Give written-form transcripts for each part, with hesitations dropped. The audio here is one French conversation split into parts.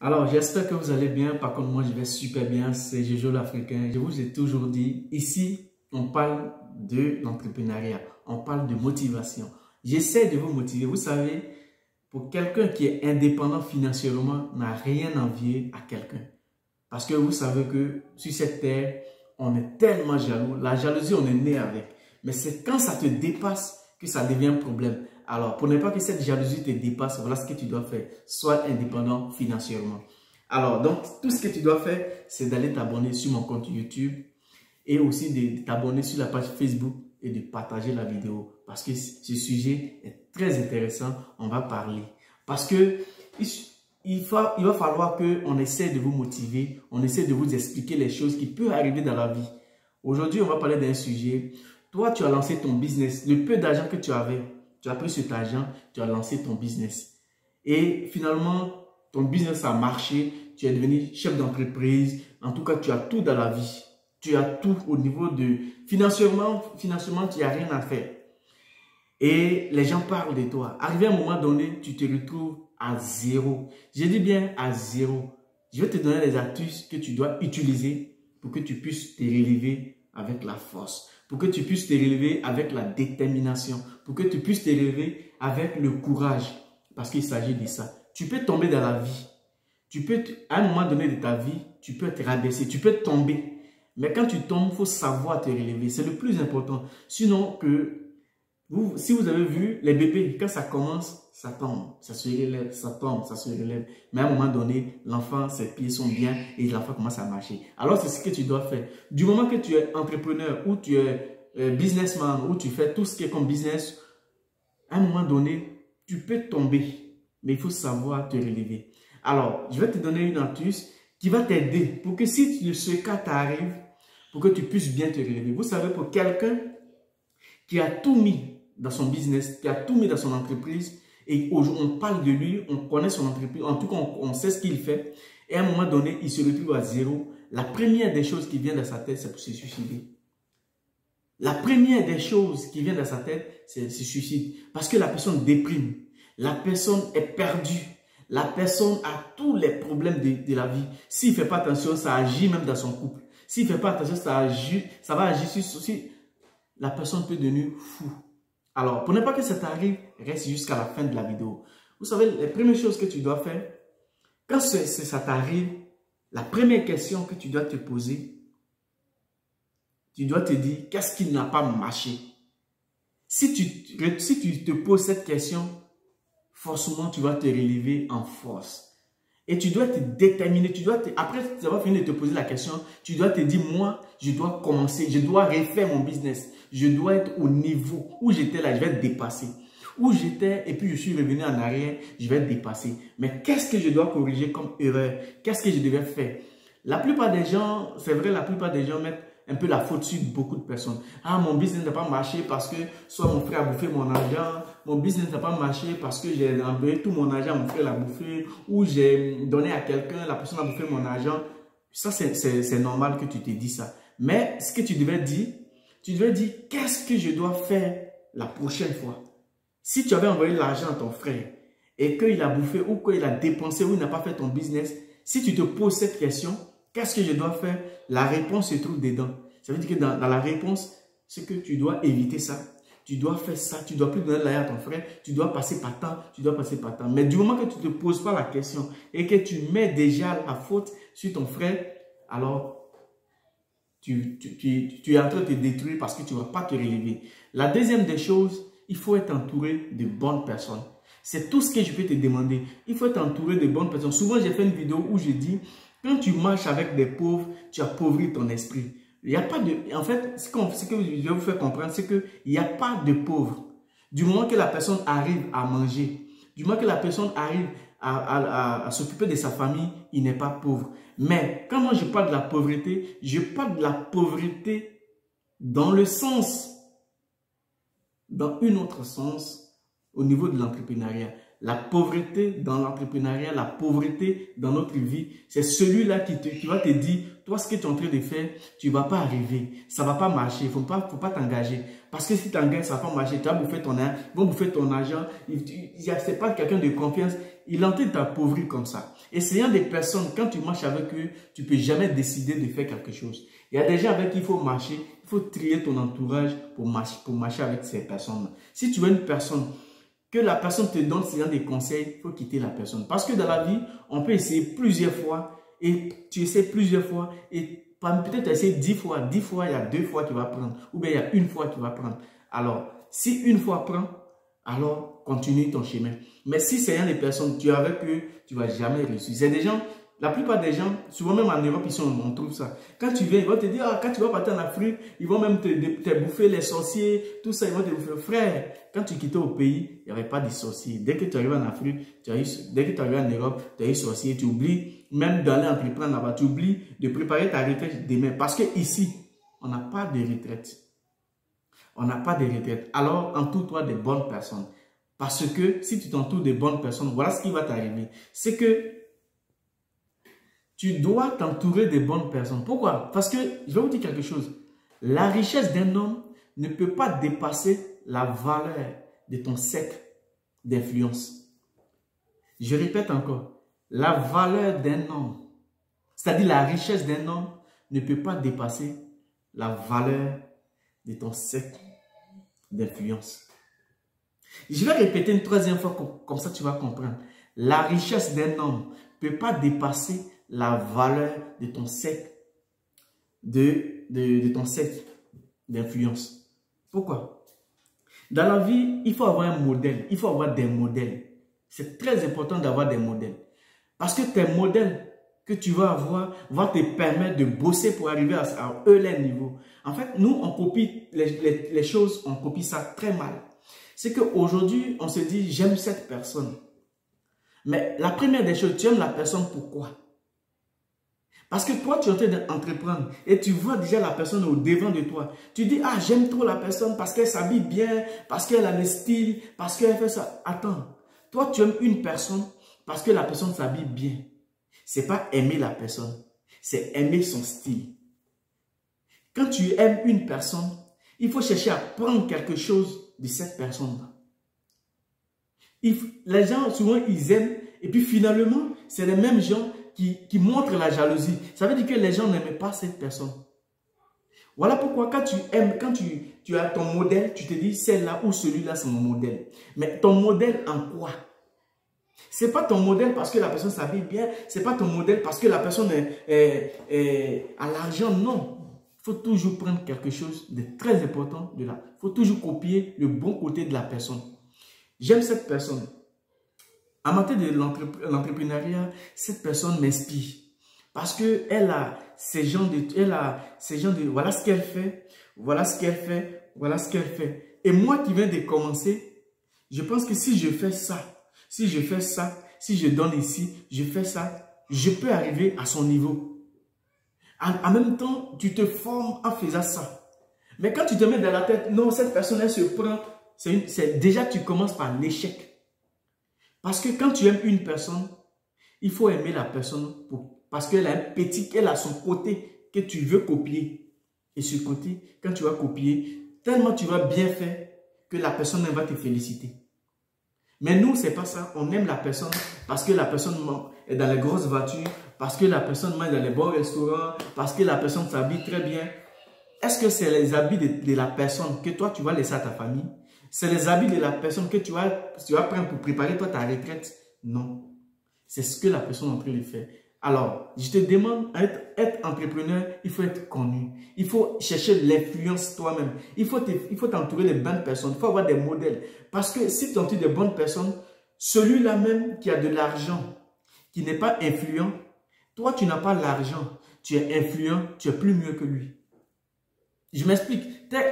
Alors, j'espère que vous allez bien. Par contre, moi, je vais super bien. C'est Jojo l'Africain. Je vous ai toujours dit, ici, on parle de l'entrepreneuriat. On parle de motivation. J'essaie de vous motiver. Vous savez, pour quelqu'un qui est indépendant financièrement, n'a rien à envier à quelqu'un. Parce que vous savez que sur cette terre, on est tellement jaloux. La jalousie, on est né avec. Mais c'est quand ça te dépasse que ça devient un problème. Alors, pour ne pas que cette jalousie te dépasse, voilà ce que tu dois faire. Sois indépendant financièrement. Alors, donc, tout ce que tu dois faire, c'est d'aller t'abonner sur mon compte YouTube et aussi de t'abonner sur la page Facebook et de partager la vidéo. Parce que ce sujet est très intéressant. On va parler. Parce que il va falloir qu'on essaie de vous motiver, on essaie de vous expliquer les choses qui peuvent arriver dans la vie. Aujourd'hui, on va parler d'un sujet. Toi, tu as lancé ton business. Le peu d'argent que tu avais, tu as pris cet argent, tu as lancé ton business. Et finalement, ton business a marché, tu es devenu chef d'entreprise. En tout cas, tu as tout dans la vie. Tu as tout au niveau de... Financièrement, tu n'as rien à faire. Et les gens parlent de toi. Arrivé à un moment donné, tu te retrouves à zéro. Je dis bien à zéro. Je vais te donner les astuces que tu dois utiliser pour que tu puisses te relever avec la force, pour que tu puisses te relever avec la détermination, pour que tu puisses te relever avec le courage. Parce qu'il s'agit de ça. Tu peux tomber dans la vie. À un moment donné de ta vie, tu peux te rabaisser, tu peux tomber. Mais quand tu tombes, il faut savoir te relever. C'est le plus important. Sinon, si vous avez vu les bébés, quand ça commence, ça tombe, ça se relève, ça tombe, ça se relève. Mais à un moment donné, l'enfant, ses pieds sont bien et l'enfant commence à marcher. Alors, c'est ce que tu dois faire. Du moment que tu es entrepreneur ou tu es businessman ou tu fais tout ce qui est comme business, à un moment donné, tu peux tomber. Mais il faut savoir te relever. Alors, je vais te donner une astuce qui va t'aider pour que si ce cas t'arrive, pour que tu puisses bien te relever. Vous savez, pour quelqu'un qui a tout mis dans son business, qui a tout mis dans son entreprise, et aujourd'hui on parle de lui, on connaît son entreprise, en tout cas on sait ce qu'il fait, et à un moment donné, il se retrouve à zéro. La première des choses qui vient dans sa tête, c'est pour se suicider. La première des choses qui vient dans sa tête, c'est se suicider. Parce que la personne déprime, la personne est perdue, la personne a tous les problèmes de la vie. S'il ne fait pas attention, ça agit même dans son couple. S'il ne fait pas attention, ça va agir sur... La personne peut devenir fou. Alors, pour ne pas que ça t'arrive, reste jusqu'à la fin de la vidéo. Vous savez, les premières choses que tu dois faire, quand ça t'arrive, la première question que tu dois te poser, tu dois te dire, qu'est-ce qui n'a pas marché? Si tu te poses cette question, forcément, tu vas te relever en force. Et tu dois te déterminer, après avoir fini de te poser la question, tu dois te dire, moi, je dois commencer, je dois refaire mon business. Je dois être au niveau où j'étais là, je vais être dépassé. Où j'étais et puis je suis revenu en arrière, je vais être dépassé. Mais qu'est-ce que je dois corriger comme erreur? Qu'est-ce que je devais faire? La plupart des gens, c'est vrai, la plupart des gens mettent un peu la faute sur beaucoup de personnes. Ah, mon business n'a pas marché parce que soit mon frère a bouffé mon argent, mon business n'a pas marché parce que j'ai envoyé tout mon argent, mon frère l'a bouffé, ou j'ai donné à quelqu'un, la personne a bouffé mon argent. Ça, c'est normal que tu te dis ça. Mais ce que tu devais dire, qu'est-ce que je dois faire la prochaine fois? Si tu avais envoyé l'argent à ton frère et qu'il a bouffé ou qu'il a dépensé ou il n'a pas fait ton business, si tu te poses cette question, qu'est-ce que je dois faire? La réponse se trouve dedans. Ça veut dire que dans la réponse, c'est que tu dois éviter ça. Tu dois faire ça. Tu ne dois plus donner l'argent à ton frère. Tu dois passer par temps. Mais du moment que tu ne te poses pas la question et que tu mets déjà la faute sur ton frère, alors tu es en train de te détruire parce que tu ne vas pas te relever. La deuxième des choses, il faut être entouré de bonnes personnes. C'est tout ce que je peux te demander. Il faut être entouré de bonnes personnes. Souvent, j'ai fait une vidéo où je dis, quand tu marches avec des pauvres, tu appauvris ton esprit. Il n'y a pas de... En fait, ce que je vais vous faire comprendre, c'est qu'il n'y a pas de pauvres. Du moment que la personne arrive à manger, du moment que la personne arrive à s'occuper de sa famille, il n'est pas pauvre. Mais quand moi je parle de la pauvreté, je parle de la pauvreté dans le sens, dans un autre sens, au niveau de l'entrepreneuriat. La pauvreté dans l'entrepreneuriat, la pauvreté dans notre vie, c'est celui-là qui va te dire, toi ce que tu es en train de faire, tu ne vas pas arriver, ça ne va pas marcher, il ne faut pas t'engager. Parce que si tu t'engages, ça ne va pas marcher, tu vas bouffer ton argent, ils vont bouffer ton argent, ce n'est pas quelqu'un de confiance, il est en train de t'appauvrir comme ça. Et c'est des personnes, quand tu marches avec eux, tu ne peux jamais décider de faire quelque chose. Il y a des gens avec qui il faut marcher, il faut trier ton entourage pour marcher avec ces personnes. Si tu veux une personne, que la personne te donne des conseils, il faut quitter la personne. Parce que dans la vie, on peut essayer plusieurs fois, et tu essaies plusieurs fois, et peut-être essayer 10 fois. 10 fois, il y a 2 fois qui va prendre, ou bien il y a une fois qui va prendre. Alors, si une fois prend, alors continue ton chemin. Mais si c'est des personnes, tu es avec eux, tu ne vas jamais réussir. C'est des gens, la plupart des gens, souvent même en Europe, on trouve ça. Quand tu viens, ils vont te dire, quand tu vas partir en Afrique, ils vont même te bouffer les sorciers, tout ça, ils vont te bouffer. Frère, quand tu quittais au pays, il n'y avait pas de sorciers. Dès que tu arrives en Afrique, dès que tu arrives en Europe, tu as eu sorcier, tu oublies même d'aller entreprendre là-bas, tu oublies de préparer ta retraite demain. Parce que ici, on n'a pas de retraite. On n'a pas de retraite. Alors, entoure-toi de bonnes personnes. Parce que si tu t'entoures de bonnes personnes, voilà ce qui va t'arriver. C'est que tu dois t'entourer de bonnes personnes. Pourquoi? Parce que, je vais vous dire quelque chose. La richesse d'un homme ne peut pas dépasser la valeur de ton cercle d'influence. Je répète encore. La valeur d'un homme, c'est-à-dire la richesse d'un homme, ne peut pas dépasser la valeur de ton cercle d'influence. Je vais répéter une troisième fois, comme ça tu vas comprendre. La richesse d'un homme ne peut pas dépasser la valeur de ton cercle d'influence. Pourquoi? Dans la vie, il faut avoir un modèle, il faut avoir des modèles. C'est très important d'avoir des modèles. Parce que tes modèles que tu vas avoir vont te permettre de bosser pour arriver à leur niveau. En fait, nous, on copie les choses, on copie ça très mal. C'est qu'aujourd'hui, on se dit, j'aime cette personne. Mais la première des choses, tu aimes la personne pourquoi? Parce que toi, tu es en train d'entreprendre et tu vois déjà la personne au devant de toi. Tu dis, ah, j'aime trop la personne parce qu'elle s'habille bien, parce qu'elle a le style, parce qu'elle fait ça. Attends, toi, tu aimes une personne parce que la personne s'habille bien. Ce n'est pas aimer la personne, c'est aimer son style. Quand tu aimes une personne, il faut chercher à prendre quelque chose de cette personne-là. Les gens, souvent, ils aiment et puis finalement, c'est les mêmes gens qui montrent la jalousie. Ça veut dire que les gens n'aiment pas cette personne. Voilà pourquoi quand tu aimes, quand tu as ton modèle, tu te dis celle-là ou celui-là c'est mon modèle. Mais ton modèle en quoi? Ce n'est pas ton modèle parce que la personne s'habille bien, ce n'est pas ton modèle parce que la personne a l'argent, non. Il faut toujours prendre quelque chose de très important de là. Il faut toujours copier le bon côté de la personne. J'aime cette personne. En matière de l'entrepreneuriat, cette personne m'inspire. Parce qu'elle a ces gens de, voilà ce qu'elle fait, voilà ce qu'elle fait, voilà ce qu'elle fait. Et moi qui viens de commencer, je pense que si je fais ça, si je fais ça, si je donne ici, je fais ça, je peux arriver à son niveau. En même temps, tu te formes en faisant ça. Mais quand tu te mets dans la tête, non, cette personne, elle se prend, déjà tu commences par l'échec. Parce que quand tu aimes une personne, il faut aimer la personne parce qu'elle a elle a son côté que tu veux copier. Et ce côté, quand tu vas copier, tellement tu vas bien faire que la personne va te féliciter. Mais nous, ce n'est pas ça. On aime la personne parce que la personne est dans les grosses voitures, parce que la personne mange dans les bons restaurants, parce que la personne s'habille très bien. Est-ce que c'est les habits de la personne que toi, tu vas laisser à ta famille? C'est les habits de la personne que tu vas prendre pour préparer toi ta retraite? Non. C'est ce que la personne est en train de faire. Alors, je te demande, être entrepreneur, il faut être connu. Il faut chercher l'influence toi-même. Il faut t'entourer de bonnes personnes. Il faut avoir des modèles. Parce que si tu t'entoures de bonnes personnes, celui-là même qui a de l'argent, qui n'est pas influent, toi, tu n'as pas l'argent. Tu es influent, tu es plus mieux que lui. Je m'explique.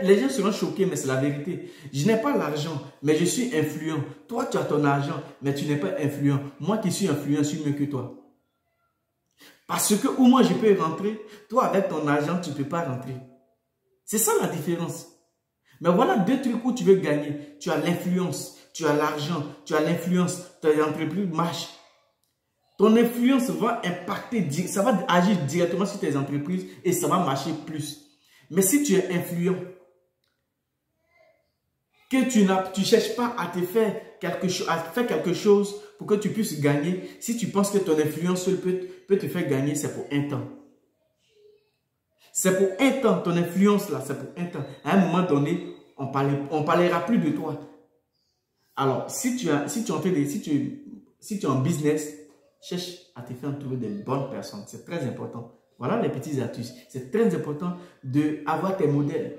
Les gens seront choqués, mais c'est la vérité. Je n'ai pas l'argent, mais je suis influent. Toi, tu as ton argent, mais tu n'es pas influent. Moi qui suis influent, je suis mieux que toi. Parce que où moi je peux rentrer, toi avec ton argent, tu ne peux pas rentrer. C'est ça la différence. Mais voilà deux trucs où tu veux gagner. Tu as l'influence, tu as l'argent, tu as l'influence, ton entreprise marche. Ton influence va impacter, ça va agir directement sur tes entreprises et ça va marcher plus. Mais si tu es influent, que tu cherches pas à te faire quelque chose pour que tu puisses gagner. Si tu penses que ton influence seule peut te faire gagner, c'est pour un temps. C'est pour un temps, ton influence là, c'est pour un temps. À un moment donné, on parlera plus de toi. Alors, si tu es en business, cherche à te faire entourer des bonnes personnes. C'est très important. Voilà les petits astuces. C'est très important d'avoir tes modèles,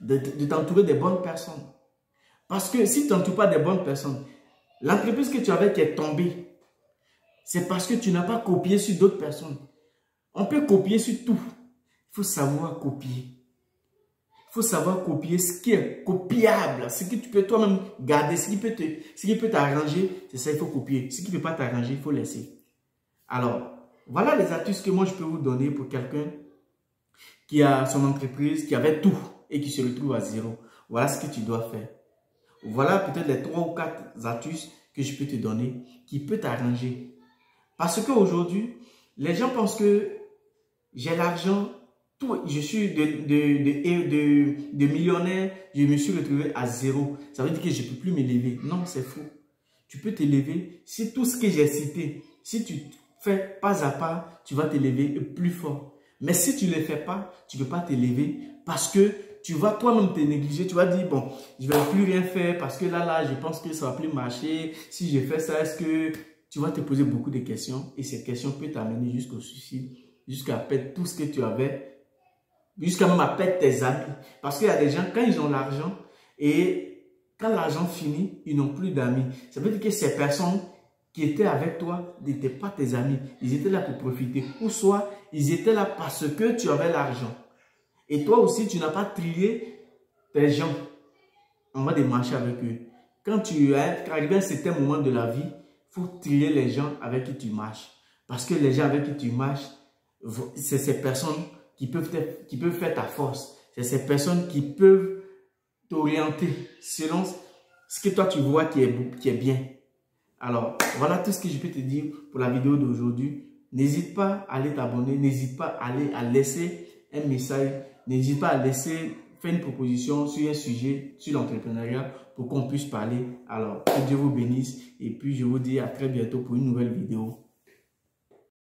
de t'entourer des bonnes personnes. Parce que si tu n'entoures pas des bonnes personnes, l'entreprise que tu avais qui est tombée, c'est parce que tu n'as pas copié sur d'autres personnes. On peut copier sur tout. Il faut savoir copier. Il faut savoir copier ce qui est copiable, ce que tu peux toi-même garder, ce qui peut t'arranger, c'est ça, il faut copier. Ce qui ne peut pas t'arranger, il faut laisser. Alors, voilà les astuces que moi je peux vous donner pour quelqu'un qui a son entreprise, qui avait tout et qui se retrouve à zéro. Voilà ce que tu dois faire. Voilà peut-être les 3 ou 4 astuces que je peux te donner qui peut t'arranger. Parce qu'aujourd'hui, les gens pensent que j'ai l'argent, je suis de millionnaire, je me suis retrouvé à zéro. Ça veut dire que je ne peux plus m'élever. Non, c'est faux. Tu peux t'élever si tout ce que j'ai cité, si tu fais pas à pas, tu vas t'élever plus fort. Mais si tu ne le fais pas, tu ne peux pas t'élever parce que tu vas toi-même te négliger. Tu vas dire, bon, je ne vais plus rien faire parce que là, je pense que ça ne va plus marcher. Si je fais ça, est-ce que tu vas te poser beaucoup de questions et ces questions peuvent t'amener jusqu'au suicide, jusqu'à perdre tout ce que tu avais, jusqu'à même à perdre tes amis. Parce qu'il y a des gens, quand ils ont l'argent et quand l'argent finit, ils n'ont plus d'amis. Ça veut dire que ces personnes qui étaient avec toi n'étaient pas tes amis. Ils étaient là pour profiter. Ou soit, ils étaient là parce que tu avais l'argent. Et toi aussi, tu n'as pas trié tes gens. On va marcher avec eux. Quand tu arrives à un certain moment de la vie, il faut trier les gens avec qui tu marches. Parce que les gens avec qui tu marches, c'est ces personnes qui peuvent faire ta force. C'est ces personnes qui peuvent t'orienter selon ce que toi tu vois qui est bien. Alors, voilà tout ce que je peux te dire pour la vidéo d'aujourd'hui. N'hésite pas à aller t'abonner, n'hésite pas à laisser un message, n'hésite pas à faire une proposition sur un sujet, sur l'entrepreneuriat pour qu'on puisse parler. Alors, que Dieu vous bénisse et puis je vous dis à très bientôt pour une nouvelle vidéo.